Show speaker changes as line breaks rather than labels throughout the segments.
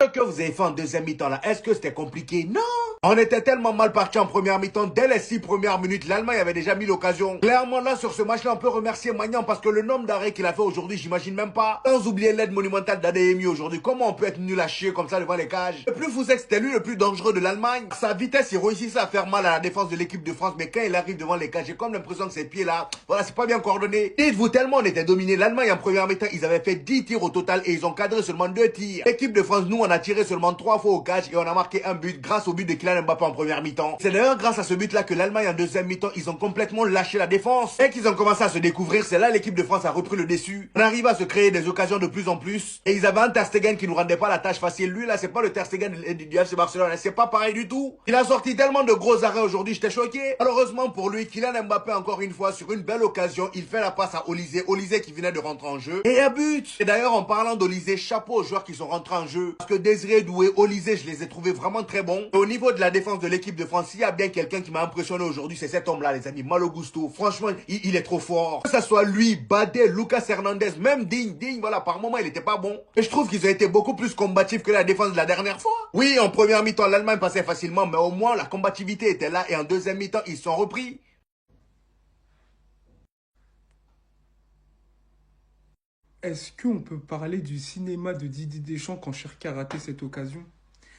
Ce que vous avez fait en deuxième mi-temps là, est-ce que c'était compliqué? Non. On était tellement mal parti en première mi-temps. Dès les 6 premières minutes, l'Allemagne avait déjà mis l'occasion. Clairement là, sur ce match-là, on peut remercier Maignan parce que le nombre d'arrêts qu'il a fait aujourd'hui, j'imagine même pas. Sans oublier l'aide monumentale d'Adeyemi aujourd'hui. Comment on peut être nul à chier comme ça devant les cages? Le plus fou, c'est que c'était lui le plus dangereux de l'Allemagne. Sa vitesse, il réussissait à faire mal à la défense de l'équipe de France. Mais quand il arrive devant les cages, j'ai comme l'impression que ses pieds là, voilà, c'est pas bien coordonné. Dites-vous tellement on était dominé. L'Allemagne en première mi-temps, ils avaient fait 10 tirs au total et ils ont cadré seulement 2 tirs. L'équipe de France, nous, on a tiré seulement 3 fois au cage et on a marqué un but grâce au but de Kylian Mbappé en première mi-temps. C'est d'ailleurs grâce à ce but-là que l'Allemagne en deuxième mi-temps, ils ont complètement lâché la défense. Et qu'ils ont commencé à se découvrir, c'est là l'équipe de France a repris le dessus. On arrive à se créer des occasions de plus en plus. Et ils avaient un Ter Stegen qui nous rendait pas la tâche facile. Lui là, c'est pas le Ter Stegen du FC Barcelone, c'est pas pareil du tout. Il a sorti tellement de gros arrêts aujourd'hui, j'étais choqué. Malheureusement pour lui, Kylian Mbappé encore une fois sur une belle occasion, il fait la passe à Olysée. Olysée qui venait de rentrer en jeu. Et un but. Et d'ailleurs en parlant d'Olysée, chapeau aux joueurs qui sont rentrés en jeu. Parce que Désiré Doué, Olysée, je les ai trouvés vraiment très bons. Et au niveau de la défense de l'équipe de France, s'il y a bien quelqu'un qui m'a impressionné aujourd'hui, c'est cet homme-là, les amis, Malo Gusto. Franchement, il est trop fort. Que ce soit lui, Badé, Lucas Hernandez, même Digne, voilà, par moment, il était pas bon. Et je trouve qu'ils ont été beaucoup plus combatifs que la défense de la dernière fois. Oui, en première mi-temps, l'Allemagne passait facilement, mais au moins, la combativité était là. Et en deuxième mi-temps, ils se sont repris.
Est-ce qu'on peut parler du cinéma de Didier Deschamps quand Cherki a raté cette occasion?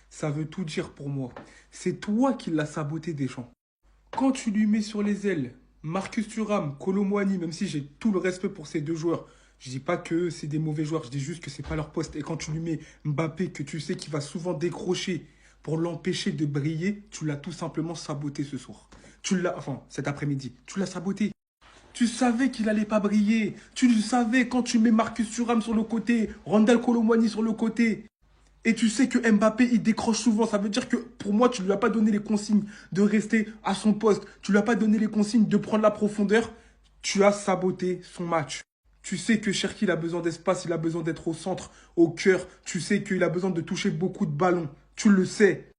Ça veut tout dire pour moi. C'est toi qui l'as saboté, Deschamps. Quand tu lui mets sur les ailes Marcus Thuram, Kolo Muani, même si j'ai tout le respect pour ces deux joueurs, je dis pas que c'est des mauvais joueurs, je dis juste que c'est pas leur poste. Et quand tu lui mets Mbappé, que tu sais qu'il va souvent décrocher pour l'empêcher de briller, tu l'as tout simplement saboté ce soir. Tu l'as, enfin, cet après-midi, tu l'as saboté. Tu savais qu'il allait pas briller. Tu le savais quand tu mets Marcus Thuram sur le côté, Randal Kolo Muani sur le côté. Et tu sais que Mbappé, il décroche souvent. Ça veut dire que pour moi, tu ne lui as pas donné les consignes de rester à son poste. Tu ne lui as pas donné les consignes de prendre la profondeur. Tu as saboté son match. Tu sais que Cherki, il a besoin d'espace, il a besoin d'être au centre, au cœur. Tu sais qu'il a besoin de toucher beaucoup de ballons. Tu le sais.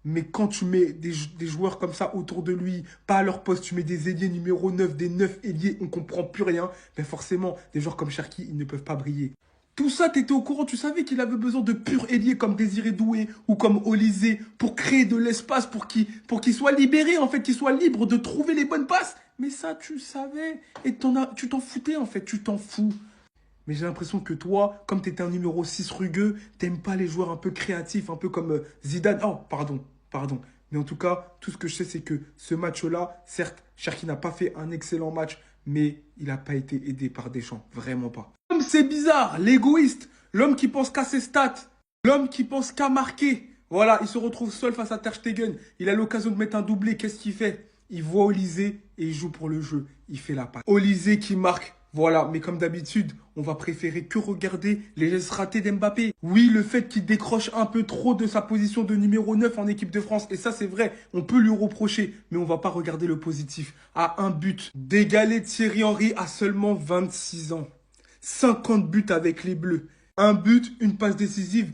Mais quand tu mets des joueurs comme ça autour de lui, pas à leur poste, tu mets des ailiers numéro 9, des 9 ailiers, on ne comprend plus rien. Ben forcément, des joueurs comme Cherki, ils ne peuvent pas briller. Tout ça, tu étais au courant, tu savais qu'il avait besoin de purs ailiers comme Désiré Doué ou comme Olysée pour créer de l'espace, pour qu'il soit libéré, en fait, qu'il soit libre de trouver les bonnes passes. Mais ça, tu savais. Et tu t'en foutais, en fait, tu t'en fous. Mais j'ai l'impression que toi, comme tu étais un numéro 6 rugueux, t'aimes pas les joueurs un peu créatifs, un peu comme Zidane. Oh, pardon. Mais en tout cas, tout ce que je sais, c'est que ce match-là, certes, Cherki n'a pas fait un excellent match, mais il n'a pas été aidé par Deschamps. Vraiment pas. L'homme, c'est bizarre, l'égoïste, l'homme qui pense qu'à ses stats, l'homme qui pense qu'à marquer. Voilà, il se retrouve seul face à Ter Stegen. Il a l'occasion de mettre un doublé. Qu'est-ce qu'il fait? Il voit Olysée et il joue pour le jeu. Il fait la passe. Olysée qui marque. Voilà, mais comme d'habitude, on va préférer que regarder les gestes ratés d'Mbappé. Oui, le fait qu'il décroche un peu trop de sa position de numéro 9 en équipe de France, et ça c'est vrai, on peut lui reprocher, mais on va pas regarder le positif. À un but d'égaler Thierry Henry à seulement 26 ans. 50 buts avec les Bleus. Un but, une passe décisive.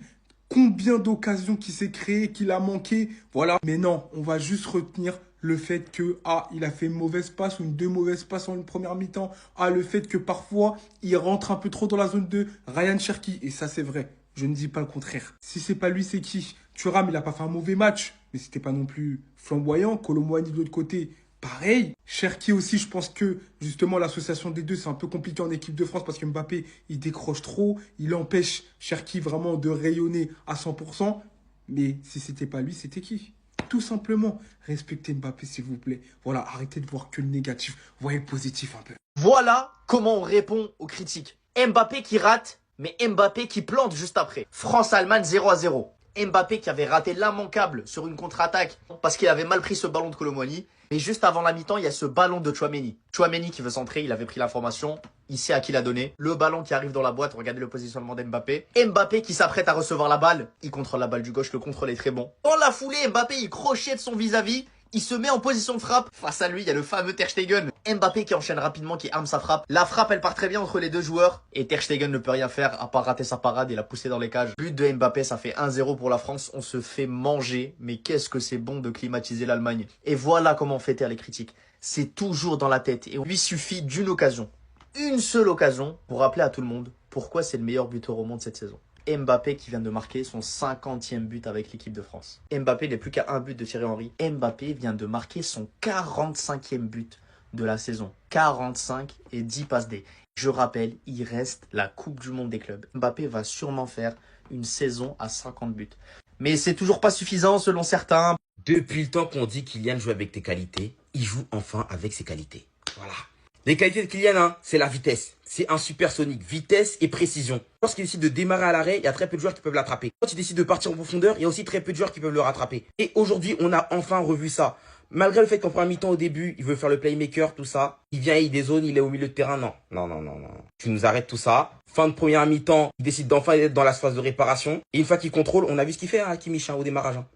Combien d'occasions qui s'est créé, qu'il a manqué. Voilà. Mais non, on va juste retenir le fait que, il a fait une mauvaise passe ou deux mauvaises passes en une première mi-temps. Le fait que parfois, il rentre un peu trop dans la zone de Ryan Cherki. Et ça, c'est vrai. Je ne dis pas le contraire. Si c'est pas lui, c'est qui? Thuram, il a pas fait un mauvais match. Mais c'était pas non plus flamboyant. Kolo Muani de l'autre côté, pareil. Cherki aussi, je pense que justement l'association des deux, c'est un peu compliqué en équipe de France parce que Mbappé, il décroche trop. Il empêche Cherki vraiment de rayonner à 100%. Mais si c'était pas lui, c'était qui? Tout simplement, respectez Mbappé s'il vous plaît. Voilà, arrêtez de voir que le négatif. Voyez le positif un peu.
Voilà comment on répond aux critiques. Mbappé qui rate, mais Mbappé qui plante juste après. France-Allemagne 0-0. Mbappé qui avait raté l'immanquable sur une contre-attaque parce qu'il avait mal pris ce ballon de Kolo Muani. Et juste avant la mi-temps, il y a ce ballon de Tchouaméni. Tchouaméni qui veut centrer, il avait pris l'information. Il sait à qui l'a donné. Le ballon qui arrive dans la boîte, regardez le positionnement d'Mbappé. Mbappé qui s'apprête à recevoir la balle. Il contrôle la balle du gauche, le contrôle est très bon. Dans la foulée, Mbappé, il crochette son vis-à-vis. Il se met en position de frappe. Face à lui, il y a le fameux Ter Stegen. Mbappé qui enchaîne rapidement, qui arme sa frappe. La frappe, elle part très bien entre les deux joueurs. Et Ter Stegen ne peut rien faire à part rater sa parade et la pousser dans les cages. But de Mbappé, ça fait 1-0 pour la France. On se fait manger. Mais qu'est-ce que c'est bon de climatiser l'Allemagne. Et voilà comment on fait taire les critiques. C'est toujours dans la tête. Et il lui suffit d'une occasion. Une seule occasion pour rappeler à tout le monde pourquoi c'est le meilleur buteur au monde cette saison. Mbappé qui vient de marquer son 50e but avec l'équipe de France. Mbappé n'est plus qu'à un but de Thierry Henry. Mbappé vient de marquer son 45e but de la saison. 45 et 10 passes D. Je rappelle, il reste la Coupe du Monde des clubs. Mbappé va sûrement faire une saison à 50 buts. Mais c'est toujours pas suffisant selon certains.
Depuis le temps qu'on dit Kylian joue avec tes qualités, il joue enfin avec ses qualités. Voilà. Les qualités de Kylian, hein, c'est la vitesse. C'est un supersonique. Vitesse et précision. Lorsqu'il décide de démarrer à l'arrêt, il y a très peu de joueurs qui peuvent l'attraper. Quand il décide de partir en profondeur, il y a aussi très peu de joueurs qui peuvent le rattraper. Et aujourd'hui, on a enfin revu ça. Malgré le fait qu'en première mi-temps, au début, il veut faire le playmaker, tout ça. Il vient, il dézone, il est au milieu de terrain. Non. Tu nous arrêtes tout ça. Fin de première mi-temps, il décide d'enfin être dans la phase de réparation. Et une fois qu'il contrôle, on a vu ce qu'il fait, hein, Kimmich, au démarrage. Hein.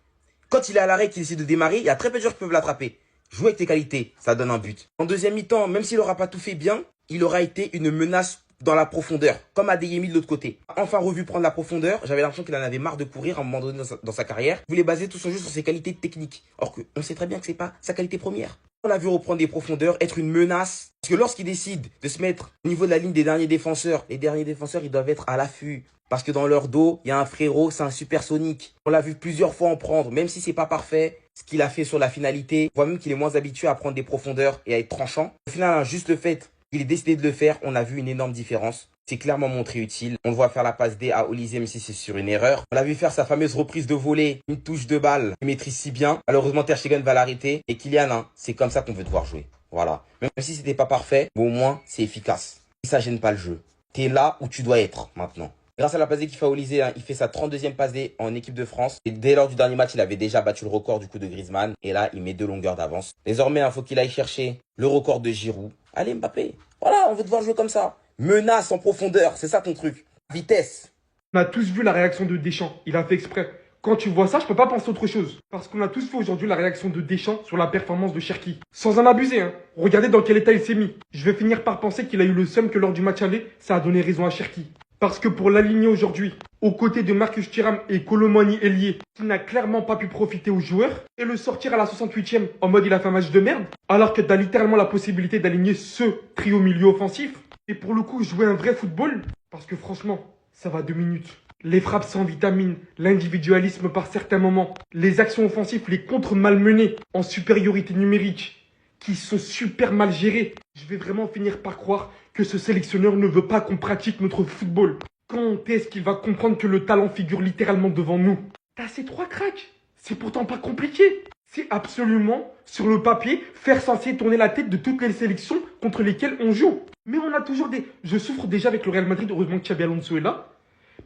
Quand il est à l'arrêt, qu'il décide de démarrer, il y a très peu de joueurs qui peuvent l'attraper. Jouer avec tes qualités, ça donne un but. En deuxième mi-temps, même s'il n'aura pas tout fait bien, il aura été une menace dans la profondeur, comme Adeyemi de l'autre côté. Enfin revu prendre la profondeur, j'avais l'impression qu'il en avait marre de courir à un moment donné dans sa carrière. Il voulait baser tout son jeu sur ses qualités techniques. Or qu'on sait très bien que c'est pas sa qualité première. On l'a vu reprendre des profondeurs, être une menace. Parce que lorsqu'il décide de se mettre au niveau de la ligne des derniers défenseurs, les derniers défenseurs, ils doivent être à l'affût. Parce que dans leur dos, il y a un frérot, c'est un supersonique. On l'a vu plusieurs fois en prendre, même si c'est pas parfait. Ce qu'il a fait sur la finalité, on voit même qu'il est moins habitué à prendre des profondeurs et à être tranchant. Au final, juste le fait qu'il ait décidé de le faire, on a vu une énorme différence. C'est clairement montré utile. On le voit faire la passe D à Olysée, même si c'est sur une erreur. On l'a vu faire sa fameuse reprise de volée, une touche de balle, il maîtrise si bien. Malheureusement, Ter Stegen va l'arrêter. Et Kylian, hein, c'est comme ça qu'on veut te voir jouer. Voilà. Même si c'était pas parfait, mais au moins, c'est efficace. Et ça gêne pas le jeu. T'es là où tu dois être maintenant. Grâce à la passe D qu'il fait à Olysée, hein, il fait sa 32e passe D en équipe de France. Et dès lors du dernier match, il avait déjà battu le record du coup de Griezmann. Et là, il met 2 longueurs d'avance. Désormais, il faut qu'il aille chercher le record de Giroud. Allez Mbappé. Voilà, on veut te voir jouer comme ça. Menace en profondeur, c'est ça ton truc. Vitesse.
On a tous vu la réaction de Deschamps. Il a fait exprès. Quand tu vois ça, je peux pas penser autre chose. Parce qu'on a tous vu aujourd'hui la réaction de Deschamps sur la performance de Cherki. Sans en abuser, hein. Regardez dans quel état il s'est mis. Je vais finir par penser qu'il a eu le seum que lors du match aller, ça a donné raison à Cherki. Parce que pour l'aligner aujourd'hui, aux côtés de Marcus Thuram et Colomani Ailier, qui n'a clairement pas pu profiter aux joueurs, et le sortir à la 68e en mode il a fait un match de merde, alors que t'as littéralement la possibilité d'aligner ce trio milieu offensif, et pour le coup jouer un vrai football, parce que franchement, ça va 2 minutes. Les frappes sans vitamine, l'individualisme par certains moments, les actions offensives, les contres malmenés en supériorité numérique, qui sont super mal gérés. Je vais vraiment finir par croire que ce sélectionneur ne veut pas qu'on pratique notre football. Quand est-ce qu'il va comprendre que le talent figure littéralement devant nous? T'as ces 3 cracks. C'est pourtant pas compliqué. C'est absolument, sur le papier, faire censé tourner la tête de toutes les sélections contre lesquelles on joue. Mais on a toujours des... Je souffre déjà avec le Real Madrid, heureusement que Xabi Alonso est là.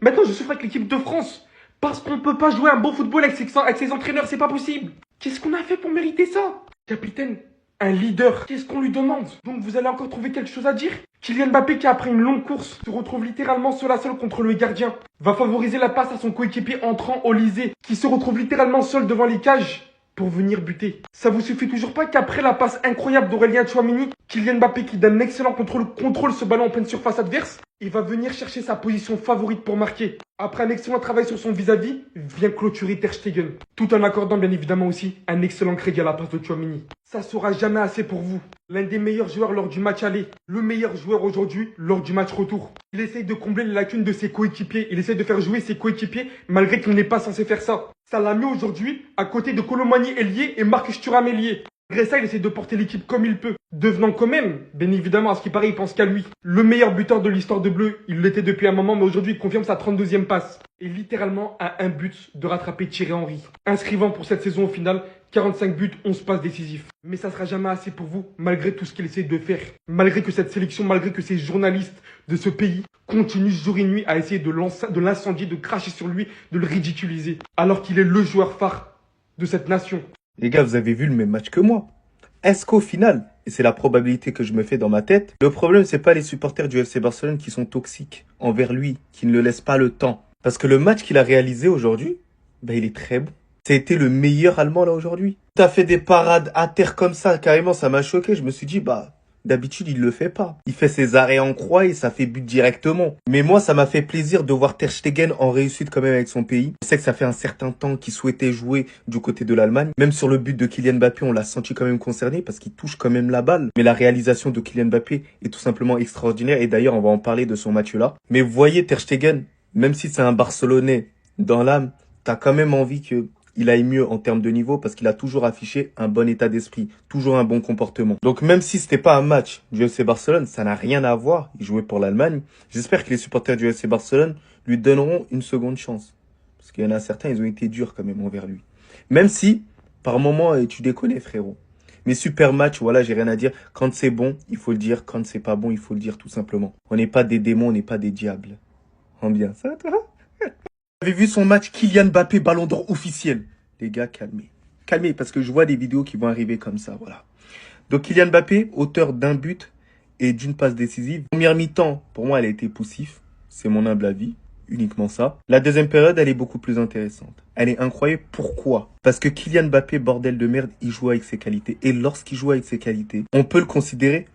Maintenant, je souffre avec l'équipe de France. Parce qu'on ne peut pas jouer un beau football avec ses entraîneurs, c'est pas possible. Qu'est-ce qu'on a fait pour mériter ça? Capitaine, un leader, qu'est-ce qu'on lui demande? Donc vous allez encore trouver quelque chose à dire? Kylian Mbappé qui après une longue course se retrouve littéralement seul à seul contre le gardien, va favoriser la passe à son coéquipier entrant Olysée, qui se retrouve littéralement seul devant les cages pour venir buter. Ça vous suffit toujours pas qu'après la passe incroyable d'Aurélien Tchouaméni, Kylian Mbappé qui donne un excellent contrôle ce ballon en pleine surface adverse, il va venir chercher sa position favorite pour marquer. Après un excellent travail sur son vis-à-vis, vient clôturer Ter Stegen. Tout en accordant bien évidemment aussi un excellent crédit à la passe de Tchouaméni. Ça sera jamais assez pour vous. L'un des meilleurs joueurs lors du match aller, le meilleur joueur aujourd'hui lors du match retour. Il essaye de combler les lacunes de ses coéquipiers, il essaye de faire jouer ses coéquipiers malgré qu'il n'est pas censé faire ça. Ça l'a mis aujourd'hui à côté de Colomani Ailier et Marcus Thuram Ailier. Malgré ça, il essaie de porter l'équipe comme il peut, devenant quand même, bien évidemment, à ce qui paraît, il pense qu'à lui. Le meilleur buteur de l'histoire de Bleu, il l'était depuis un moment, mais aujourd'hui, il confirme sa 32e passe. Et littéralement à un but de rattraper Thierry Henry. Inscrivant pour cette saison au final 45 buts, 11 passes décisives. Mais ça sera jamais assez pour vous, malgré tout ce qu'il essaie de faire. Malgré que cette sélection, malgré que ces journalistes de ce pays continuent jour et nuit à essayer de l'incendier, de cracher sur lui, de le ridiculiser. Alors qu'il est le joueur phare de cette nation.
Les gars, vous avez vu le même match que moi. Est-ce qu'au final, et c'est la probabilité que je me fais dans ma tête, le problème, c'est pas les supporters du FC Barcelone qui sont toxiques envers lui, qui ne le laissent pas le temps. Parce que le match qu'il a réalisé aujourd'hui, ben, il est très bon. Ça a été le meilleur Allemand là aujourd'hui. T'as fait des parades à terre comme ça, carrément, ça m'a choqué. Je me suis dit, bah, d'habitude, il le fait pas. Il fait ses arrêts en croix et ça fait but directement. Mais moi, ça m'a fait plaisir de voir Ter Stegen en réussite quand même avec son pays. Je sais que ça fait un certain temps qu'il souhaitait jouer du côté de l'Allemagne. Même sur le but de Kylian Mbappé, on l'a senti quand même concerné parce qu'il touche quand même la balle. Mais la réalisation de Kylian Mbappé est tout simplement extraordinaire. Et d'ailleurs, on va en parler de son match là. Mais vous voyez, Ter Stegen, même si c'est un Barcelonais dans l'âme, t'as quand même envie qu'il aille mieux en termes de niveau parce qu'il a toujours affiché un bon état d'esprit, toujours un bon comportement. Donc même si c'était pas un match du FC Barcelone, ça n'a rien à voir, il jouait pour l'Allemagne. J'espère que les supporters du FC Barcelone lui donneront une seconde chance. Parce qu'il y en a certains, ils ont été durs quand même envers lui. Même si, par moments, tu déconnes frérot. Mais super match, voilà, j'ai rien à dire. Quand c'est bon, il faut le dire. Quand c'est pas bon, il faut le dire tout simplement. On n'est pas des démons, on n'est pas des diables. En bien ça, toi? Vous avez vu son match Kylian Mbappé, ballon d'or officiel. Les gars, calmez. Calmez, parce que je vois des vidéos qui vont arriver comme ça, voilà. Donc Kylian Mbappé, auteur d'un but et d'une passe décisive. Première mi-temps, pour moi, elle a été poussif. C'est mon humble avis. Uniquement ça. La deuxième période, elle est beaucoup plus intéressante. Elle est incroyable. Pourquoi? Parce que Kylian Mbappé, bordel de merde, il joue avec ses qualités. Et lorsqu'il joue avec ses qualités, on peut le considérer,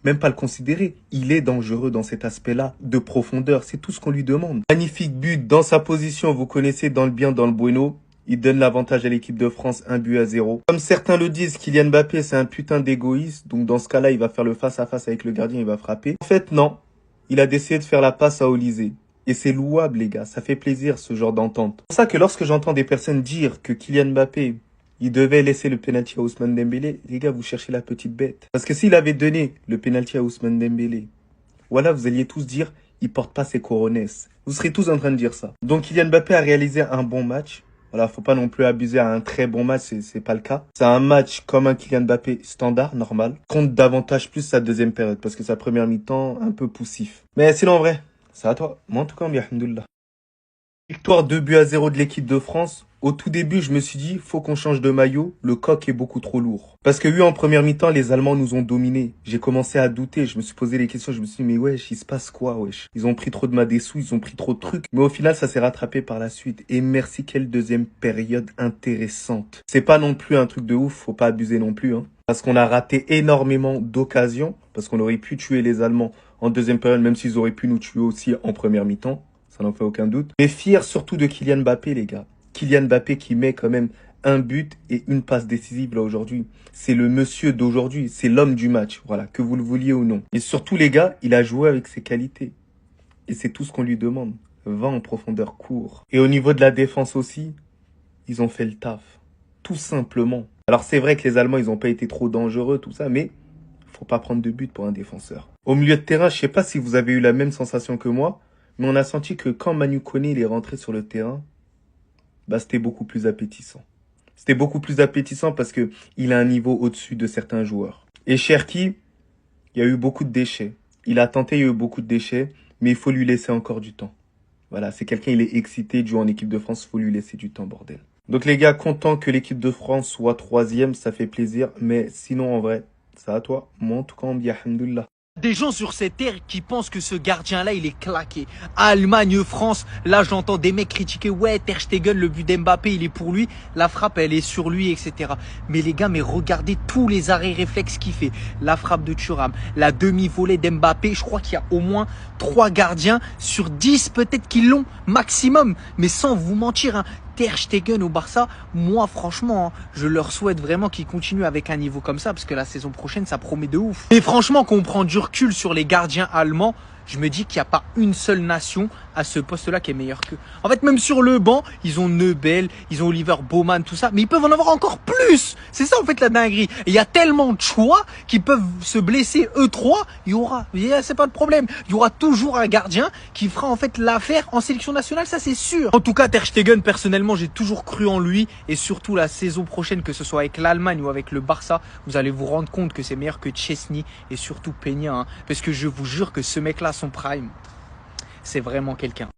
même pas le considérer, il est dangereux dans cet aspect-là de profondeur. C'est tout ce qu'on lui demande. Magnifique but dans sa position, vous connaissez, dans le bien, dans le bueno. Il donne l'avantage à l'équipe de France, 1-0. Comme certains le disent, Kylian Mbappé, c'est un putain d'égoïste. Donc dans ce cas-là, il va faire le face-à-face avec le gardien, il va frapper. En fait, non. Il a décidé de faire la passe à Olysée. Et c'est louable, les gars. Ça fait plaisir, ce genre d'entente. C'est pour ça que lorsque j'entends des personnes dire que Kylian Mbappé, il devait laisser le penalty à Ousmane Dembélé, les gars, vous cherchez la petite bête. Parce que s'il avait donné le penalty à Ousmane Dembélé, voilà, vous alliez tous dire, il porte pas ses coronets. Vous serez tous en train de dire ça. Donc, Kylian Mbappé a réalisé un bon match. Voilà, faut pas non plus abuser à un très bon match, c'est pas le cas. C'est un match comme un Kylian Mbappé standard, normal. Compte davantage plus sa deuxième période, parce que sa première mi-temps, un peu poussif. Mais sinon, en vrai, c'est à toi. Moi, en tout cas, alhamdoulilah. Victoire 2-0 de l'équipe de France. Au tout début, je me suis dit, faut qu'on change de maillot. Le coq est beaucoup trop lourd. Parce que oui, en première mi-temps, les Allemands nous ont dominés. J'ai commencé à douter. Je me suis posé les questions. Je me suis dit, mais wesh, il se passe quoi, wesh? Ils ont pris trop de madessous, ils ont pris trop de trucs. Mais au final, ça s'est rattrapé par la suite. Et merci, quelle deuxième période intéressante. C'est pas non plus un truc de ouf. Faut pas abuser non plus, hein. Parce qu'on a raté énormément d'occasions. Parce qu'on aurait pu tuer les Allemands en deuxième période, même s'ils auraient pu nous tuer aussi en première mi-temps. Ça n'en fait aucun doute. Mais fier surtout de Kylian Mbappé, les gars. Kylian Mbappé qui met quand même un but et une passe décisive là aujourd'hui. C'est le monsieur d'aujourd'hui. C'est l'homme du match. Voilà, que vous le vouliez ou non. Et surtout, les gars, il a joué avec ses qualités. Et c'est tout ce qu'on lui demande. Va en profondeur, court. Et au niveau de la défense aussi, ils ont fait le taf. Tout simplement. Alors c'est vrai que les Allemands, ils n'ont pas été trop dangereux, tout ça, mais faut pas prendre de but pour un défenseur. Au milieu de terrain, je sais pas si vous avez eu la même sensation que moi, mais on a senti que quand Manu Koné il est rentré sur le terrain, bah c'était beaucoup plus appétissant. C'était beaucoup plus appétissant parce que il a un niveau au-dessus de certains joueurs. Et Cherki, il y a eu beaucoup de déchets. Il a tenté, il y a eu beaucoup de déchets, mais il faut lui laisser encore du temps. Voilà, c'est quelqu'un, il est excité de jouer en équipe de France, il faut lui laisser du temps, bordel. Donc les gars, content que l'équipe de France soit 3e, ça fait plaisir, mais sinon en vrai, c'est à toi. Moi en tout cas, on me dit alhamdoulilah.
Des gens sur cette terre qui pensent que ce gardien-là, il est claqué. Allemagne, France, là j'entends des mecs critiquer, ouais, Ter Stegen, le but d'Mbappé, il est pour lui, la frappe, elle est sur lui, etc. Mais les gars, mais regardez tous les arrêts réflexes qu'il fait. La frappe de Thuram, la demi-volée d'Mbappé, je crois qu'il y a au moins 3 gardiens sur 10 peut-être qui l'ont, maximum. Mais sans vous mentir, hein, Ter Stegen au Barça, moi franchement, je leur souhaite vraiment qu'ils continuent avec un niveau comme ça parce que la saison prochaine, ça promet de ouf. Et franchement, quand on prend du recul sur les gardiens allemands, je me dis qu'il n'y a pas une seule nation à ce poste-là qui est meilleure qu'eux. En fait, même sur le banc, ils ont Neubel, ils ont Oliver Baumann, tout ça, mais ils peuvent en avoir encore plus. C'est ça en fait la dinguerie. Et il y a tellement de choix qui peuvent se blesser eux trois. Il y aura, c'est pas le problème. Il y aura toujours un gardien qui fera en fait l'affaire en sélection nationale, ça c'est sûr. En tout cas, Ter Stegen, personnellement, j'ai toujours cru en lui et surtout la saison prochaine, que ce soit avec l'Allemagne ou avec le Barça, vous allez vous rendre compte que c'est meilleur que Chesney et surtout Peña, hein, parce que je vous jure que ce mec-là, son prime, c'est vraiment quelqu'un.